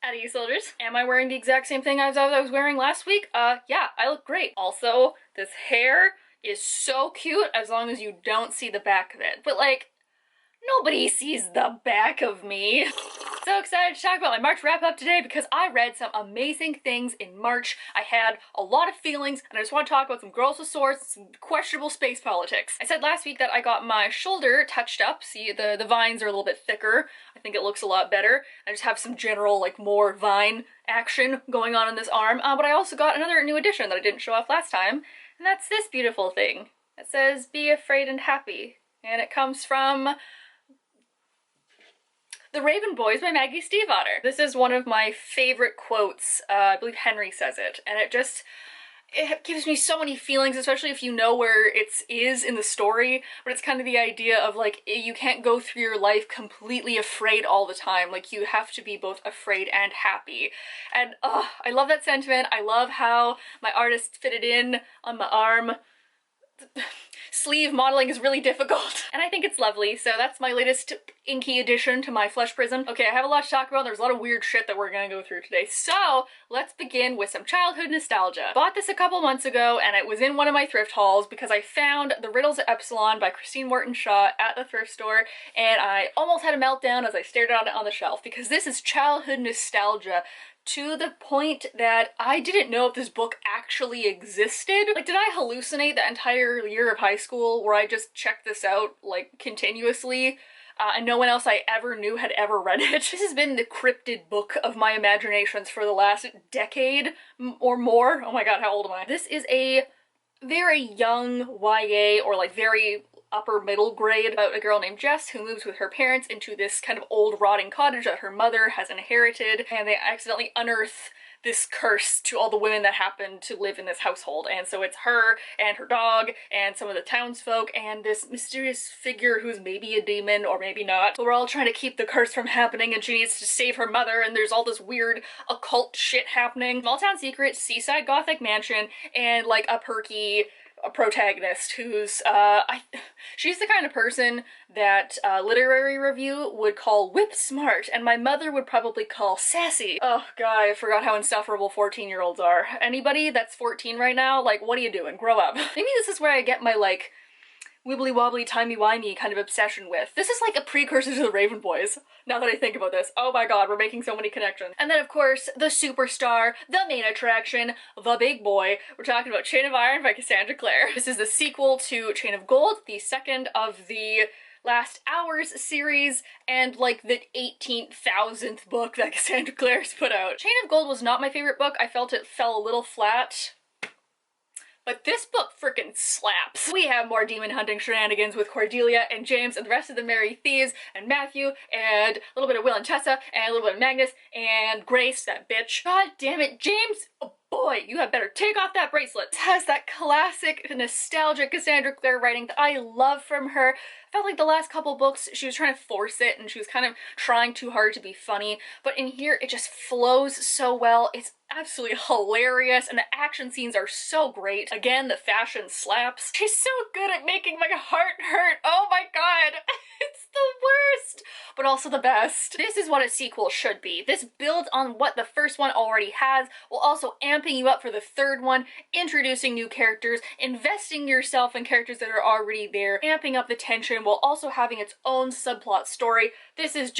At E.L.F. Am I wearing the exact same thing as I was wearing last week? Yeah, I look great. Also, this hair is so cute as long as you don't see the back of it. But like, nobody sees the back of me. So excited to talk about my March wrap up today because I read some amazing things in March. I had a lot of feelings and I just want to talk about some girls with swords, some questionable space politics. I said last week that I got my shoulder touched up. See, the vines are a little bit thicker. I think it looks a lot better. I just have some general, like, more vine action going on in this arm. But I also got another new addition that I didn't show off last time, and that's this beautiful thing. It says, "Be afraid and happy." And it comes from The Raven Boys by Maggie Stiefvater. This is one of my favorite quotes. I believe Henry says it, and it gives me so many feelings, especially if you know where it is in the story, but it's kind of the idea of, like, you can't go through your life completely afraid all the time. Like, you have to be both afraid and happy. And I love that sentiment. I love how my artist fit it in on my arm. Sleeve modeling is really difficult, and I think it's lovely, so that's my latest inky addition to my Flesh Prison. Okay, I have a lot to talk about. There's a lot of weird shit that we're gonna go through today, so let's begin with some childhood nostalgia. Bought this a couple months ago, and it was in one of my thrift hauls because I found The Riddles at Epsilon by Christine Morton Shaw at the thrift store, and I almost had a meltdown as I stared at it on the shelf because this is childhood nostalgia to the point that I didn't know if this book actually existed. Like, did I hallucinate the entire year of high school where I just checked this out, like, continuously, and no one else I ever knew had ever read it? This has been the cryptid book of my imaginations for the last decade or more. Oh my god, how old am I? This is a very young YA, or like very upper middle grade, about a girl named Jess who moves with her parents into this kind of old rotting cottage that her mother has inherited, and they accidentally unearth this curse to all the women that happen to live in this household. And so it's her and her dog and some of the townsfolk and this mysterious figure who's maybe a demon or maybe not. But we're all trying to keep the curse from happening, and she needs to save her mother, and there's all this weird occult shit happening. Small town secret, seaside gothic mansion, and like a perky protagonist who's she's the kind of person that literary review would call whip smart, and my mother would probably call sassy. Oh god, I forgot how insufferable 14-year-olds are. Anybody that's 14 right now, like, what are you doing? Grow up. Maybe this is where I get my, like, wibbly wobbly timey wimey kind of obsession with. This is like a precursor to the Raven Boys, now that I think about this. Oh my god, we're making so many connections. And then of course, the superstar, the main attraction, the big boy. We're talking about Chain of Iron by Cassandra Clare. This is the sequel to Chain of Gold, the second of the Last Hours series, and like the 18,000th book that Cassandra Clare's put out. Chain of Gold was not my favorite book. I felt it fell a little flat. But this book frickin' slaps. We have more demon hunting shenanigans with Cordelia and James and the rest of the Merry Thieves and Matthew and a little bit of Will and Tessa and a little bit of Magnus and Grace, that bitch. God damn it, James! Oh boy, you had better take off that bracelet. It has that classic nostalgic Cassandra Clare writing that I love from her. I felt like the last couple books she was trying to force it and she was kind of trying too hard to be funny, but in here it just flows so well. It's absolutely hilarious, and the action scenes are so great. Again, the fashion slaps. She's so good at making my heart hurt. Oh my god. It's the worst, but also the best. This is what a sequel should be. This builds on what the first one already has, while also amping you up for the third one, introducing new characters, investing yourself in characters that are already there, amping up the tension while also having its own subplot story. This is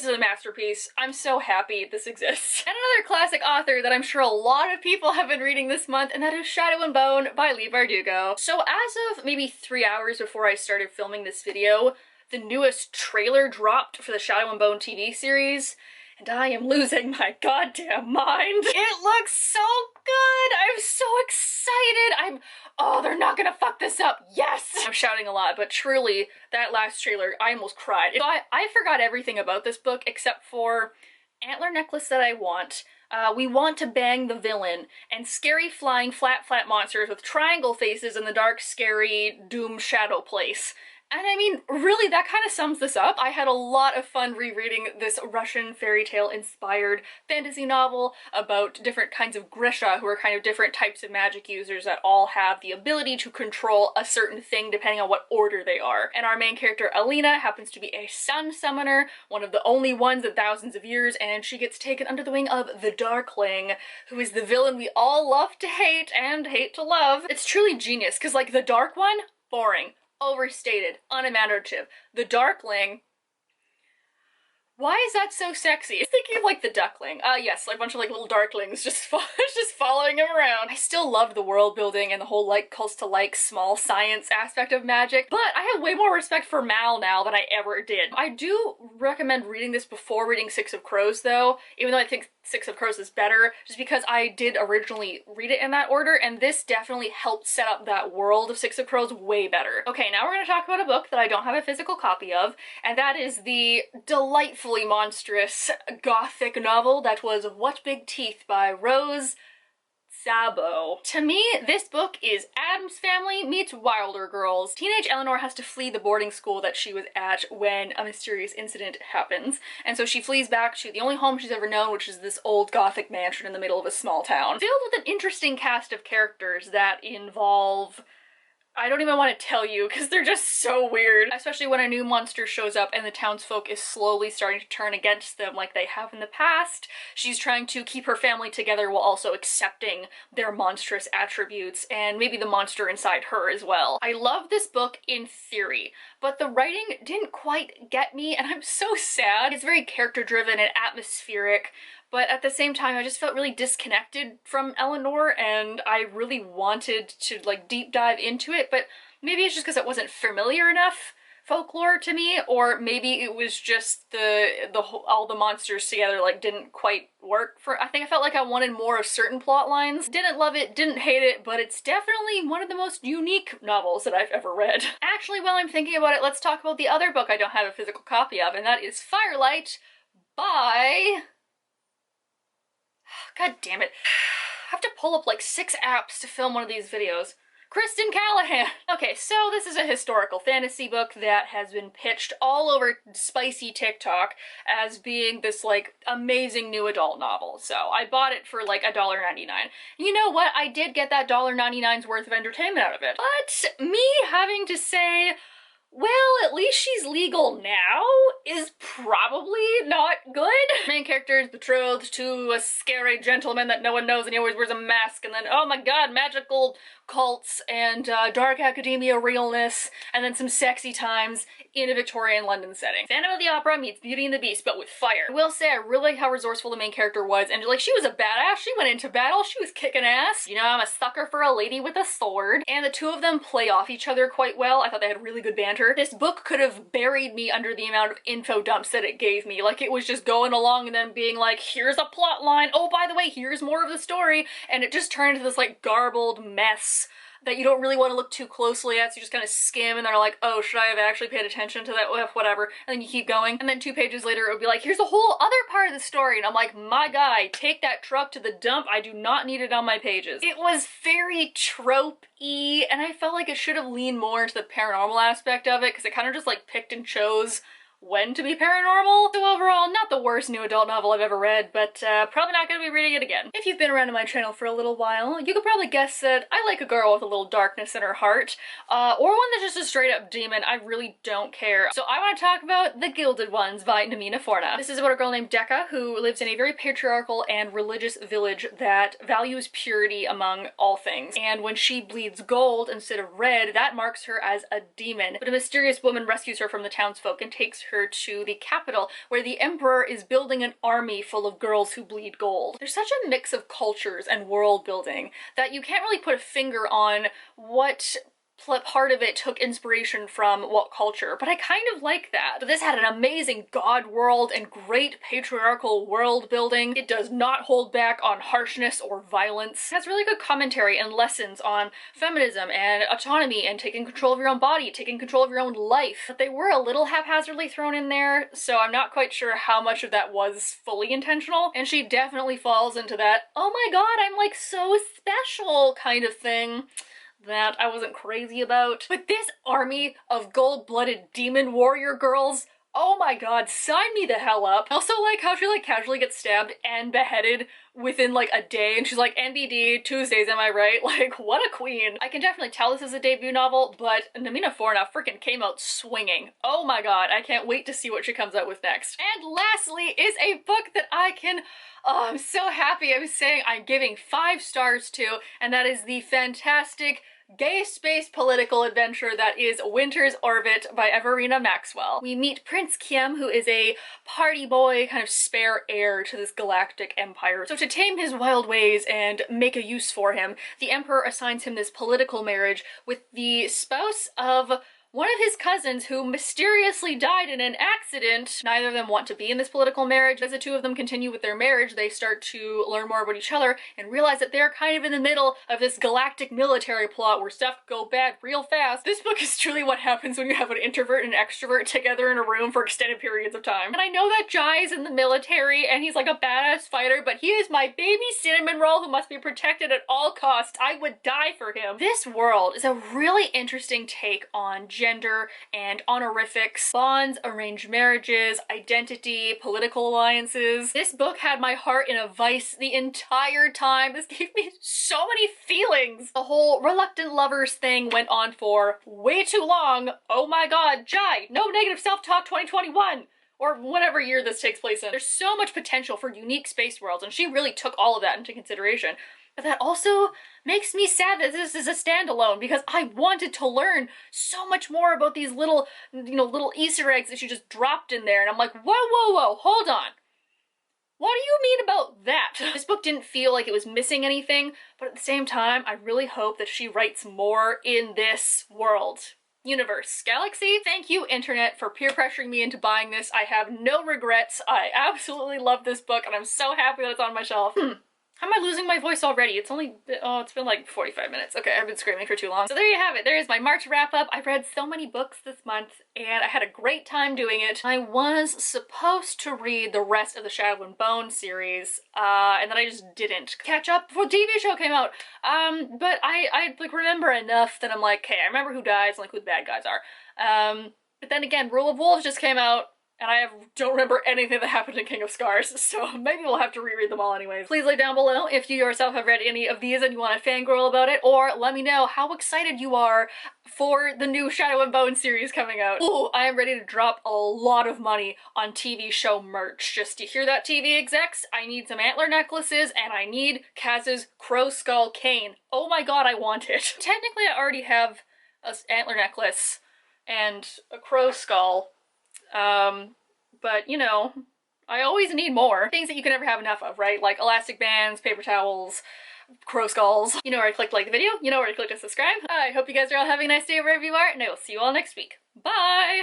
a masterpiece. I'm so happy this exists. And another classic author that I'm sure a lot of people have been reading this month, and that is Shadow and Bone by Leigh Bardugo. So as of maybe 3 hours before I started filming this video, the newest trailer dropped for the Shadow and Bone TV series, and I am losing my goddamn mind. It looks so good! I'm so excited! Oh, they're not gonna fuck this up! Yes! I'm shouting a lot, but truly, that last trailer, I almost cried. I forgot everything about this book except for antler necklace that I want. We want to bang the villain, and scary flying flat monsters with triangle faces in the dark, scary, doom shadow place. And I mean, really, that kind of sums this up. I had a lot of fun rereading this Russian fairy tale inspired fantasy novel about different kinds of Grisha, who are kind of different types of magic users that all have the ability to control a certain thing depending on what order they are. And our main character, Alina, happens to be a sun summoner, one of the only ones in thousands of years, and she gets taken under the wing of the Darkling, who is the villain we all love to hate and hate to love. It's truly genius, because like the Dark One, boring. Overstated, unimaginative. The Darkling, why is that so sexy? I'm thinking of like the Duckling. Yes, like a bunch of like little Darklings just following him around. I still loved the world building and the whole like close to like small science aspect of magic, but I have way more respect for Mal now than I ever did. I do recommend reading this before reading Six of Crows though, even though I think Six of Crows is better, just because I did originally read it in that order, and this definitely helped set up that world of Six of Crows way better. Okay, now we're gonna talk about a book that I don't have a physical copy of, and that is the delightfully monstrous gothic novel that was What Big Teeth by Rose Sabo. To me, this book is Addams Family meets Wilder Girls. Teenage Eleanor has to flee the boarding school that she was at when a mysterious incident happens, and so she flees back to the only home she's ever known, which is this old gothic mansion in the middle of a small town. Filled with an interesting cast of characters that involve, I don't even want to tell you because they're just so weird, especially when a new monster shows up and the townsfolk is slowly starting to turn against them like they have in the past. She's trying to keep her family together while also accepting their monstrous attributes and maybe the monster inside her as well. I love this book in theory, but the writing didn't quite get me and I'm so sad. It's very character driven and atmospheric, but at the same time, I just felt really disconnected from Eleanor, and I really wanted to like deep dive into it, but maybe it's just because it wasn't familiar enough folklore to me, or maybe it was just all the monsters together like didn't quite work for. I think I felt like I wanted more of certain plot lines. Didn't love it, didn't hate it, but it's definitely one of the most unique novels that I've ever read. Actually, while I'm thinking about it, let's talk about the other book I don't have a physical copy of, and that is Firelight by... God damn it. I have to pull up like 6 apps to film one of these videos. Kristen Callahan! Okay, so this is a historical fantasy book that has been pitched all over spicy TikTok as being this like amazing new adult novel. So I bought it for like $1.99. You know what? I did get that $1.99's worth of entertainment out of it. But me having to say, well, at least she's legal now is probably not good. Main character is betrothed to a scary gentleman that no one knows and he always wears a mask, and then, oh my god, magical cults and dark academia realness, and then some sexy times in a Victorian London setting. Phantom of the Opera meets Beauty and the Beast, but with fire. I will say I really like how resourceful the main character was, and like she was a badass, she went into battle, she was kicking ass. You know, I'm a sucker for a lady with a sword, and the two of them play off each other quite well. I thought they had really good banter. This book could have buried me under the amount of info dumps that it gave me. Like it was just going along and then being like, here's a plot line, oh by the way, here's more of the story, and it just turned into this like garbled mess that you don't really want to look too closely at, so you just kind of skim and they're like, oh, should I have actually paid attention to that? Whatever. And then you keep going, and then 2 pages later it would be like, here's a whole other part of the story, and I'm like, my guy, take that truck to the dump, I do not need it on my pages. It was very trope-y, and I felt like it should have leaned more into the paranormal aspect of it, because it kind of just like picked and chose when to be paranormal. So overall, not the worst new adult novel I've ever read, but probably not gonna be reading it again. If you've been around on my channel for a little while, you could probably guess that I like a girl with a little darkness in her heart, or one that's just a straight up demon. I really don't care. So I want to talk about The Gilded Ones by Namina Forna. This is about a girl named Decca who lives in a very patriarchal and religious village that values purity among all things. And when she bleeds gold instead of red, that marks her as a demon. But a mysterious woman rescues her from the townsfolk and takes her to the capital, where the emperor is building an army full of girls who bleed gold. There's such a mix of cultures and world building that you can't really put a finger on what part of it took inspiration from what culture, but I kind of like that. But this had an amazing god world and great patriarchal world building. It does not hold back on harshness or violence. It has really good commentary and lessons on feminism and autonomy and taking control of your own body, taking control of your own life. But they were a little haphazardly thrown in there, so I'm not quite sure how much of that was fully intentional. And she definitely falls into that, oh my god, I'm like so special kind of thing that I wasn't crazy about. But this army of gold-blooded demon warrior girls, oh my god, sign me the hell up. I also like how she like casually gets stabbed and beheaded within like a day, and she's like, NBD, Tuesdays, am I right? Like, what a queen. I can definitely tell this is a debut novel, but Namina Forna freaking came out swinging. Oh my god, I can't wait to see what she comes out with next. And lastly is a book that I can, oh, I'm so happy I was saying I'm giving 5 stars to, and that is the fantastic gay space political adventure that is Winter's Orbit by Everina Maxwell. We meet Prince Kiem, who is a party boy, kind of spare heir to this galactic empire. So to tame his wild ways and make a use for him, the Emperor assigns him this political marriage with the spouse of one of his cousins who mysteriously died in an accident. Neither of them want to be in this political marriage. As the two of them continue with their marriage, they start to learn more about each other and realize that they're kind of in the middle of this galactic military plot where stuff go bad real fast. This book is truly what happens when you have an introvert and an extrovert together in a room for extended periods of time. And I know that Jai's in the military and he's like a badass fighter, but he is my baby cinnamon roll who must be protected at all costs. I would die for him. This world is a really interesting take on gender and honorifics, bonds, arranged marriages, identity, political alliances. This book had my heart in a vice the entire time. This gave me so many feelings. The whole reluctant lovers thing went on for way too long. Oh my god, Jai, no negative self-talk 2021! Or whatever year this takes place in. There's so much potential for unique space worlds, and she really took all of that into consideration. But that also makes me sad that this is a standalone, because I wanted to learn so much more about these little, little Easter eggs that she just dropped in there, and I'm like, whoa, whoa, whoa, hold on. What do you mean about that? This book didn't feel like it was missing anything, but at the same time, I really hope that she writes more in this world. Universe. Galaxy, thank you, internet, for peer pressuring me into buying this. I have no regrets. I absolutely love this book, and I'm so happy that it's on my shelf. How am I losing my voice already? It's only, oh, it's been like 45 minutes. Okay, I've been screaming for too long. So there you have it. There is my March wrap up. I read so many books this month and I had a great time doing it. I was supposed to read the rest of the Shadow and Bone series, and then I just didn't catch up before the TV show came out. But I like remember enough that I'm like, okay, I remember who dies and like who the bad guys are. But then again, Rule of Wolves just came out, and I don't remember anything that happened in King of Scars, so maybe we'll have to reread them all anyways. Please leave down below if you yourself have read any of these and you want to fangirl about it, or let me know how excited you are for the new Shadow and Bone series coming out. Ooh, I am ready to drop a lot of money on TV show merch. Just to hear that, TV execs, I need some antler necklaces and I need Kaz's Crow Skull cane. Oh my god, I want it. Technically, I already have an antler necklace and a crow skull. But you know, I always need more. Things that you can never have enough of, right? Like elastic bands, paper towels, crow skulls. You know where to click to like the video, you know where to click to subscribe. I hope you guys are all having a nice day wherever you are, and I will see you all next week. Bye!